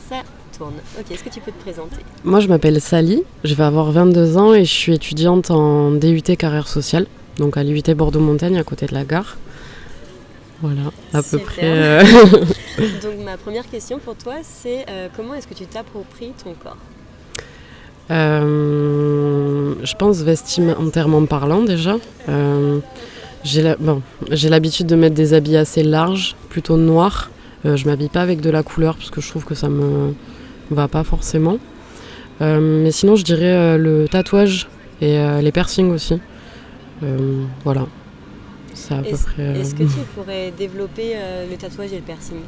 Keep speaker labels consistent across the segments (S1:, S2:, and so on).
S1: Ça tourne. Ok, est-ce que tu peux te présenter?
S2: Moi, je m'appelle Sally, je vais avoir 22 ans et je suis étudiante en DUT carrière sociale, donc à l'UT Bordeaux-Montagne, à côté de la gare. Voilà, à peu près.
S1: Donc ma première question pour toi, c'est comment est-ce que tu t'appropries ton corps?
S2: Je pense vestimentairement parlant déjà. J'ai l'habitude de mettre des habits assez larges, plutôt noirs. Je m'habille pas avec de la couleur parce que je trouve que ça me va pas forcément. Mais sinon, je dirais le tatouage et les piercings aussi. Voilà, c'est à peu près.
S1: Est-ce que tu pourrais développer le tatouage et le piercing?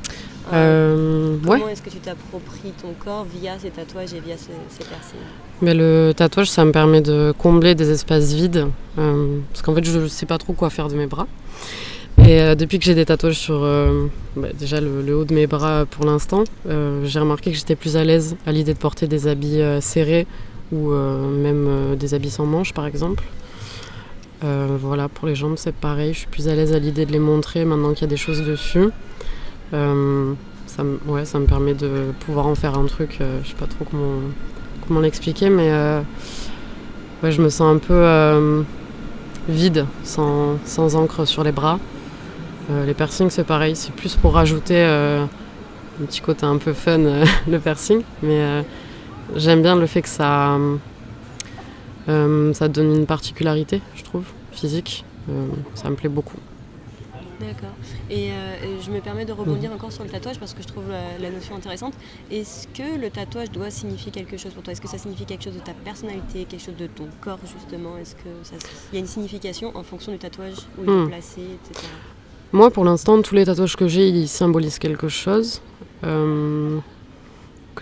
S1: Comment est-ce que tu t'appropries ton corps via ces tatouages et via ces piercings?
S2: Mais le tatouage, ça me permet de combler des espaces vides. Parce qu'en fait, je ne sais pas trop quoi faire de mes bras. Et depuis que j'ai des tatouages sur déjà le haut de mes bras pour l'instant, j'ai remarqué que j'étais plus à l'aise à l'idée de porter des habits serrés ou même des habits sans manches par exemple. Voilà, pour les jambes c'est pareil, je suis plus à l'aise à l'idée de les montrer maintenant qu'il y a des choses dessus. Ça me permet de pouvoir en faire un truc, je sais pas trop comment l'expliquer, mais je me sens un peu vide, sans encre sur les bras. Les piercings c'est pareil, c'est plus pour rajouter un petit côté un peu fun, le piercing, mais j'aime bien le fait que ça donne une particularité, je trouve, physique, ça me plaît beaucoup.
S1: D'accord. Et je me permets de rebondir encore sur le tatouage parce que je trouve la notion intéressante. Est-ce que le tatouage doit signifier quelque chose pour toi? Est-ce que ça signifie quelque chose de ta personnalité, quelque chose de ton corps justement? Est-ce qu'il y a une signification en fonction du tatouage, où il est placé, etc.?
S2: Moi, pour l'instant, tous les tatouages que j'ai, ils symbolisent quelque chose. Que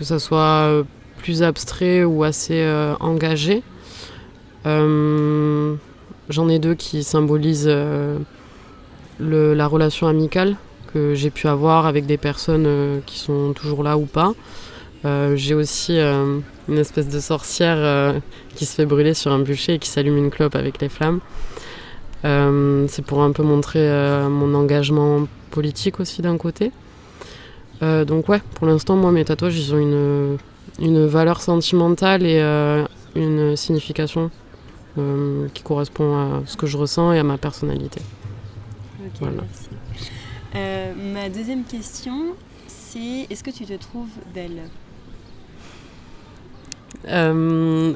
S2: ça soit plus abstrait ou assez engagé. J'en ai deux qui symbolisent la relation amicale que j'ai pu avoir avec des personnes qui sont toujours là ou pas. J'ai aussi une espèce de sorcière qui se fait brûler sur un bûcher et qui s'allume une clope avec les flammes. C'est pour un peu montrer mon engagement politique aussi d'un côté. Donc ouais, pour l'instant, moi, mes tatouages, ils ont une valeur sentimentale et une signification qui correspond à ce que je ressens et à ma personnalité.
S1: Ok, voilà. Merci. Ma deuxième question, c'est est-ce que tu te trouves belle?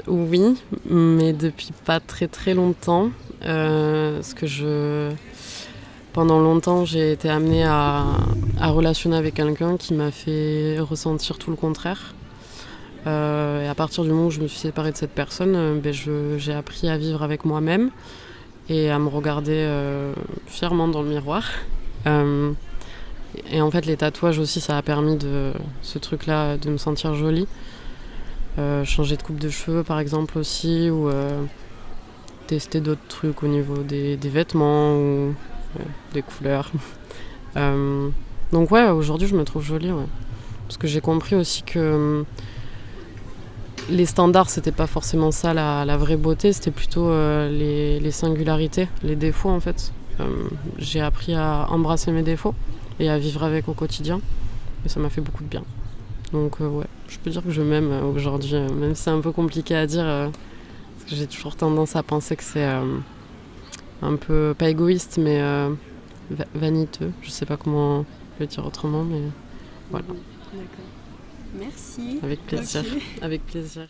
S2: Oui, mais depuis pas très très longtemps. Parce que pendant longtemps, j'ai été amenée à relationner avec quelqu'un qui m'a fait ressentir tout le contraire. Et à partir du moment où je me suis séparée de cette personne, j'ai appris à vivre avec moi-même et à me regarder fièrement dans le miroir. Et en fait, les tatouages aussi, ça a permis ce truc-là de me sentir jolie. Changer de coupe de cheveux, par exemple, aussi, ou tester d'autres trucs au niveau des vêtements ou des couleurs. Donc ouais, aujourd'hui, je me trouve jolie, ouais. Parce que j'ai compris aussi que les standards, c'était pas forcément ça la vraie beauté, c'était plutôt les singularités, les défauts en fait. J'ai appris à embrasser mes défauts et à vivre avec au quotidien, et ça m'a fait beaucoup de bien. Donc ouais, je peux dire que je m'aime aujourd'hui, même si c'est un peu compliqué à dire, parce que j'ai toujours tendance à penser que c'est un peu, pas égoïste, mais vaniteux. Je sais pas comment le dire autrement, mais voilà.
S1: D'accord. Merci.
S2: Avec plaisir. Okay. Avec plaisir.